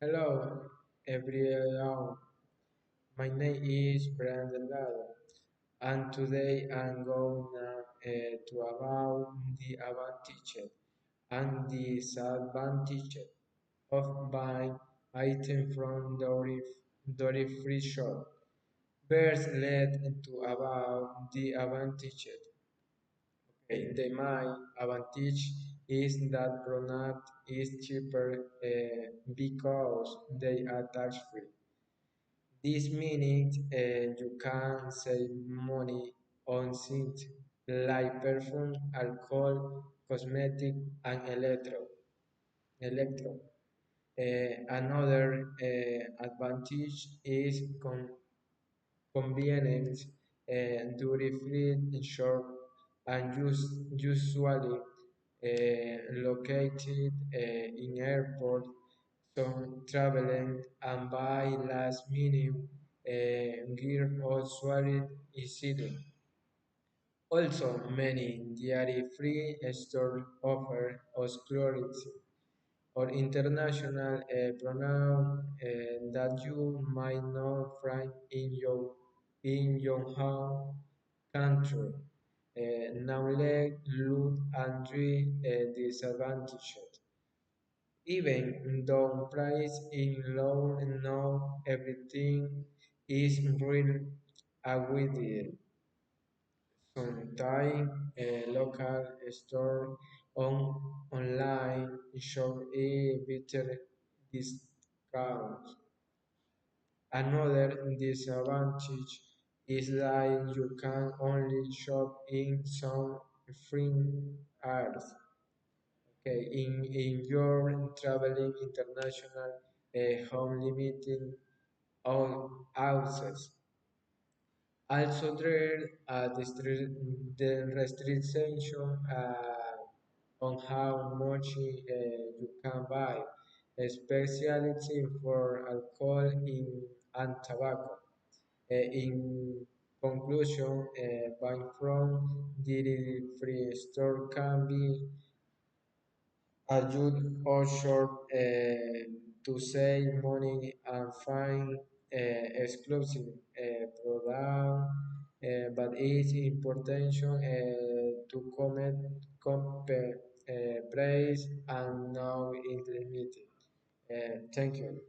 Hello, everyone. My name is Brian Delgado, and today I'm going to about the advantages and disadvantages of buying items from duty-free shop. First, let's to about the advantages. Okay, the main advantage is that product is cheaper because they are tax-free. This means you can save money on things like perfume, alcohol, cosmetic, and electro. Another advantage is convenience. Duty-free shop and usually located in airport. So traveling and buy last minute gear usually easily. Also, many dairy-free stores offer exclusivity or international pronoun that you might not find in your home country. Now let's look at three disadvantages. Even though price is low, not everything is real agreed. Sometimes a local store online shop a better discounts. Another disadvantage is that you can only shop in some free areas. Okay, in your traveling international home limiting all access. Also, there are the restriction on how much you can buy, especially for alcohol and tobacco. In conclusion, buying from duty-free store can be a good option to save money and find exclusive product, but it's important to compare price and now it's limited. Thank you.